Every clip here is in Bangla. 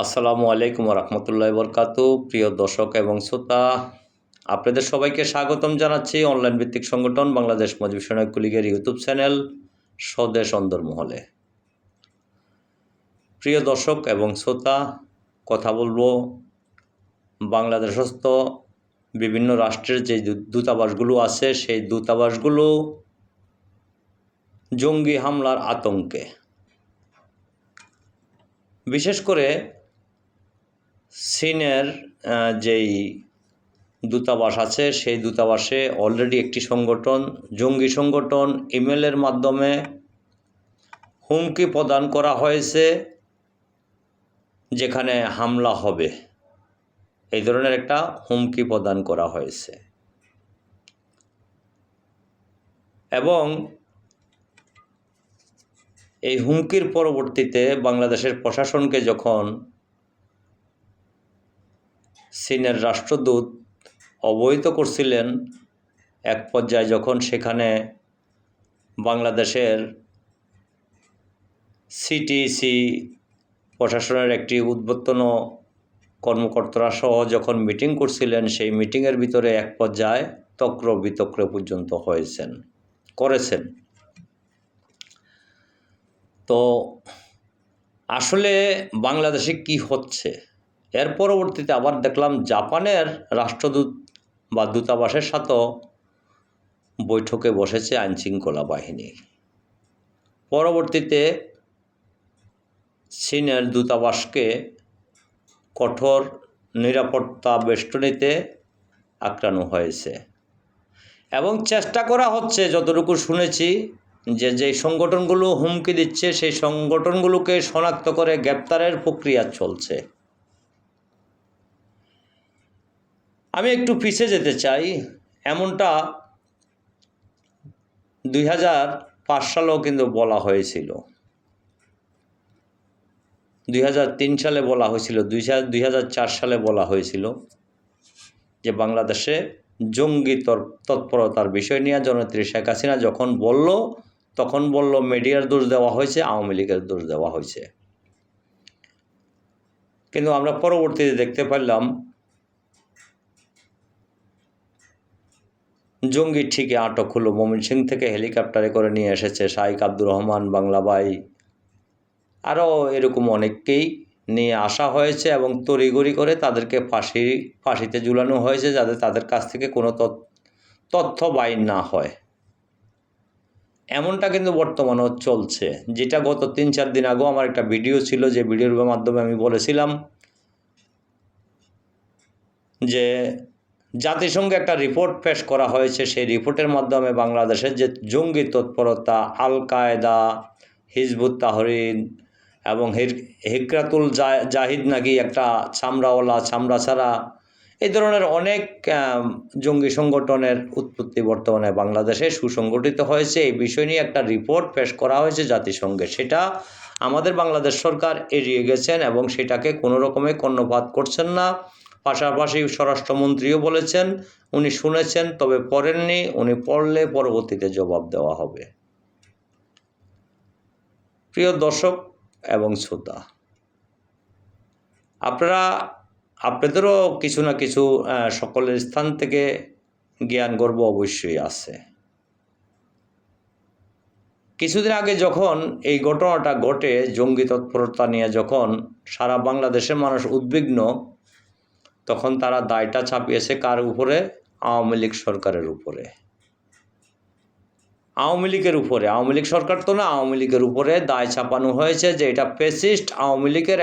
আসসালামু আলাইকুম রহমতুল্লাহ বরকাতু। প্রিয় দর্শক এবং শ্রোতা, আপনাদের সবাইকে স্বাগতম জানাচ্ছি অনলাইন ভিত্তিক সংগঠন বাংলাদেশ মজলিস সৈনিক লীগের ইউটিউব চ্যানেল স্বদেশ অন্দরমহলে। প্রিয় দর্শক এবং শ্রোতা, কথা বলবো বাংলাদেশস্থ বিভিন্ন রাষ্ট্রের যে দূতাবাসগুলো আছে সেই দূতাবাসগুলো জঙ্গি হামলার আতঙ্কে। বিশেষ করে চীনের যেই দূতাবাস আছে সেই দূতাবাসে অলরেডি একটি সংগঠন, জঙ্গি সংগঠন, ইমেলের মাধ্যমে হুমকি প্রদান করা হয়েছে যেখানে হামলা হবে, এই ধরনের একটা হুমকি প্রদান করা হয়েছে। এবং এই হুমকির পরবর্তীতে বাংলাদেশের প্রশাসনকে যখন চীনের রাষ্ট্রদূত অবহিত করছিলেন, এক পর্যায়ে যখন সেখানে বাংলাদেশের সিটিসি প্রশাসনের একটি উদ্বর্তন কর্মকর্তারা সহ যখন মিটিং করছিলেন, সেই মিটিংয়ের ভিতরে এক পর্যায়ে তক্র বিতক্র পর্যন্ত করেছেন। তো আসলে বাংলাদেশে কি হচ্ছে, এর পরবর্তীতে আবার দেখলাম জাপানের রাষ্ট্রদূত বা দূতাবাসের সাথেও বৈঠকে বসেছে আইনশৃঙ্খলা বাহিনী। পরবর্তীতে চীনের দূতাবাসকে কঠোর নিরাপত্তা বেষ্টনীতে আটকানো হয়েছে এবং চেষ্টা করা হচ্ছে, যতটুকু শুনেছি, যে সংগঠনগুলো হুমকি দিচ্ছে সেই সংগঠনগুলোকে শনাক্ত করে গ্রেপ্তারের প্রক্রিয়া চলছে। আমি একটু পিছিয়ে যেতে চাই। এমনটা 2005 সালেও কিন্তু বলা হয়েছিল, 2003 সালে বলা হয়েছিল, 2004 সালে বলা হয়েছিল যে বাংলাদেশে জঙ্গি তৎপরতার বিষয় নিয়ে জননেত্রী শেখ হাসিনা তখন বলল মিডিয়ার দোষ দেওয়া হয়েছে, আওয়ামী লীগের দোষ দেওয়া হয়েছে। কিন্তু আমরা পরবর্তীতে দেখতে পারলাম জঙ্গি ঠিকই আটক হলো। ময়মনসিংহ থেকে হেলিকপ্টারে করে নিয়ে এসেছে শাইখ আব্দুর রহমান, বাংলা ভাই, আরও এরকম অনেককেই নিয়ে আসা হয়েছে এবং তড়িঘড়ি করে তাদেরকে ফাঁসিতে ঝুলানো হয়েছে, যাতে তাদের কাছ থেকে কোনো তথ্য বাইর না হয়। এমনটা কিন্তু বর্তমানেও চলছে, যেটা গত 3-4 দিন আগেও আমার একটা ভিডিও ছিল, যে ভিডিওর মাধ্যমে আমি বলেছিলাম যে জাতিসংঘে একটা রিপোর্ট পেশ করা হয়েছে। সেই রিপোর্টের মাধ্যমে বাংলাদেশের যে জঙ্গি তৎপরতা, আল কায়দা, হিজবুত তাহরির এবং হিকরাতুল জাহিদ নাকি একটা চামড়াওয়ালা, চামড়া ছাড়া, এই ধরনের অনেক জঙ্গি সংগঠনের উৎপত্তি বর্তমানে বাংলাদেশে সুসংগঠিত হয়েছে। এই বিষয় নিয়ে একটা রিপোর্ট পেশ করা হয়েছে জাতিসংঘে। সেটা আমাদের বাংলাদেশ সরকার এড়িয়ে গেছেন এবং সেটাকে কোনো রকমে কর্ণপাত করছেন না। পাশাপাশি স্বরাষ্ট্রমন্ত্রীও বলেছেন উনি শুনেছেন, তবে পড়েননি, উনি পড়লে পরবর্তীতে জবাব দেওয়া হবে। প্রিয় দর্শক এবং শ্রোতা, আপনাদেরও কিছু না কিছু সকলের স্থান থেকে জ্ঞান গর্ব অবশ্যই আছে। কিছুদিন আগে যখন এই ঘটনাটা ঘটে, জঙ্গি তৎপরতা নিয়ে যখন সারা বাংলাদেশের মানুষ উদ্বিগ্ন, তখন তারা দায়টা চাপিয়েছে কার উপরে? আওয়ামী লীগ সরকারের উপরে। আওয়ামী লীগ সরকার তো না, আওয়ামী লীগের উপরে দায় চাপানো হয়েছে যে এটা ফ্যাসিস্ট আওয়ামী লীগের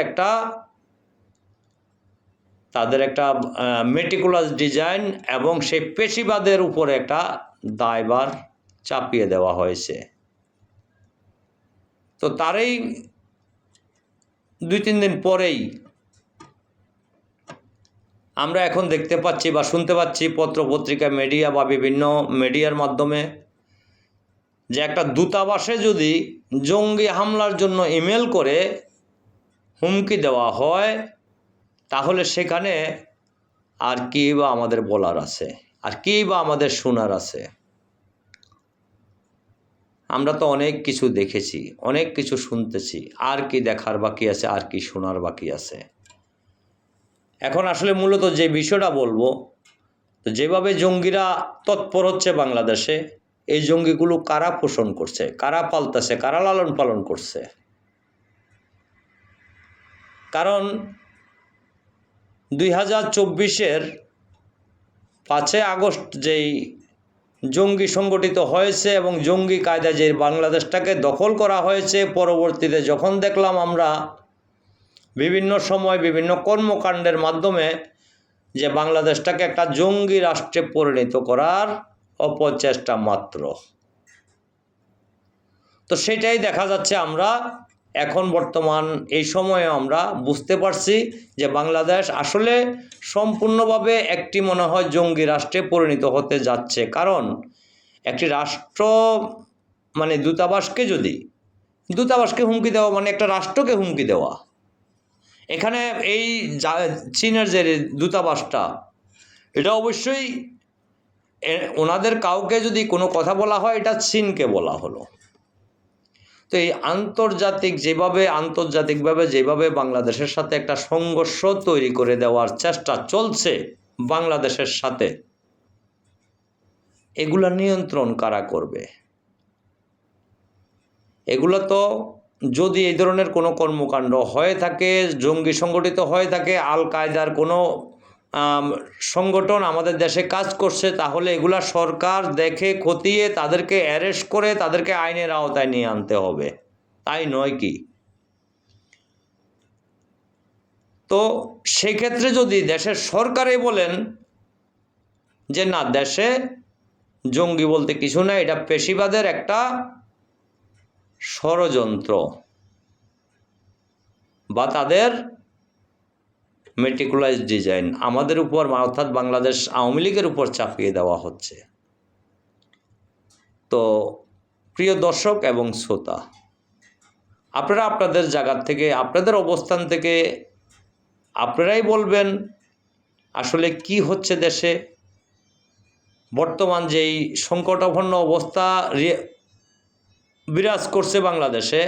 তাদের একটা মেটিকুলাস ডিজাইন, এবং সেই পেশিবাদের উপরে একটা দায়ভার চাপিয়ে দেওয়া হয়েছে। তো তারই 2-3 দিন পরেই আমরা এখন দেখতে পাচ্ছি বা শুনতে পাচ্ছি পত্রপত্রিকা, মিডিয়া বা বিভিন্ন মিডিয়ার মাধ্যমে, যে একটা দূতাবাসে যদি জঙ্গি হামলার জন্য ইমেল করে হুমকি দেওয়া হয়, তাহলে সেখানে আর কী বা আমাদের বলার আছে, আর কী বা আমাদের শোনার আছে? আমরা তো অনেক কিছু দেখেছি, অনেক কিছু শুনতেছি, আর কি দেখার বাকি আছে, আর কি শোনার বাকি আছে? এখন আসলে মূলত যে বিষয়টা বলবো, তো যেভাবে জঙ্গিরা তৎপর হচ্ছে বাংলাদেশে, এই জঙ্গিগুলো কারা পোষণ করছে, কারা পালতেছে, কারা লালন পালন করছে? কারণ 2024-এর 5 আগস্ট যেই জঙ্গি সংগঠিত হয়েছে এবং জঙ্গি কায়দায় যে বাংলাদেশটাকে দখল করা হয়েছে, পরবর্তীতে যখন দেখলাম আমরা বিভিন্ন সময় বিভিন্ন কর্মকাণ্ডের মাধ্যমে যে বাংলাদেশটাকে একটা জঙ্গি রাষ্ট্রে পরিণত করার অপচেষ্টা মাত্র, তো সেটাই দেখা যাচ্ছে আমরা এখন বর্তমান এই সময়ে আমরা বুঝতে পারছি যে বাংলাদেশ আসলে সম্পূর্ণভাবে একটি মনে হয় জঙ্গি রাষ্ট্রে পরিণত হতে যাচ্ছে। কারণ একটি রাষ্ট্র মানে দূতাবাসকে হুমকি দেওয়া মানে একটা রাষ্ট্রকে হুমকি দেওয়া। এখানে এই চীনের যে দূতাবাসটা, এটা অবশ্যই ওনাদের কাউকে যদি কোনো কথা বলা হয়, এটা চীনকে বলা হলো। তো এই আন্তর্জাতিকভাবে যেভাবে বাংলাদেশের সাথে একটা সংঘর্ষ তৈরি করে দেওয়ার চেষ্টা চলছে বাংলাদেশের সাথে, এগুলা নিয়ন্ত্রণ কারা করবে? এগুলো তো যদি এই ধরনের কোনো কর্মকাণ্ড হয়ে থাকে, জঙ্গি সংগঠিত হয়ে থাকে, আল কায়দার কোনো সংগঠন আমাদের দেশে কাজ করছে, তাহলে এগুলা সরকার দেখে খতিয়ে তাদেরকে অ্যারেস্ট করে তাদেরকে আইনের আওতায় নিয়ে আনতে হবে, তাই নয় কি? তো সেক্ষেত্রে যদি দেশের সরকারই বলেন যে না, দেশে জঙ্গি বলতে কিছু না, এটা পেশিবাদের একটা ষড়যন্ত্র বা তাদের মেটিকুলাইজ ডিজাইন আমাদের উপর অর্থাৎ বাংলাদেশ আওয়ামী লীগের উপর চাপিয়ে দেওয়া হচ্ছে। তো প্রিয় দর্শক এবং শ্রোতা, আপনারা আপনাদের জায়গা থেকে, আপনাদের অবস্থান থেকে আপনারাই বলবেন আসলে কি হচ্ছে দেশে। বর্তমান যেই সংকটাপন্ন অবস্থা বিরাজ করছে বাংলাদেশে,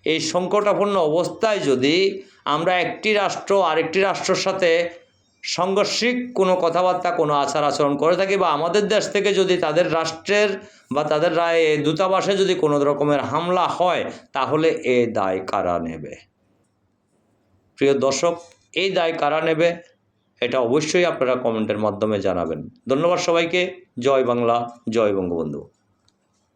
এই সংকটাপন্ন অবস্থায় যদি আমরা একটি রাষ্ট্র আরেকটি রাষ্ট্রের সাথে সাংঘর্ষিক কোনো কথাবার্তা, কোনো আচার আচরণ করে থাকি, বা আমাদের দেশ থেকে যদি তাদের রাষ্ট্রের বা তাদের দূতাবাসে যদি কোনো রকমের হামলা হয়, তাহলে এই দায় কারা নেবে? প্রিয় দর্শক, এই দায় কারা নেবে এটা অবশ্যই আপনারা কমেন্টের মাধ্যমে জানাবেন। ধন্যবাদ সবাইকে। জয় বাংলা, জয় বঙ্গবন্ধু।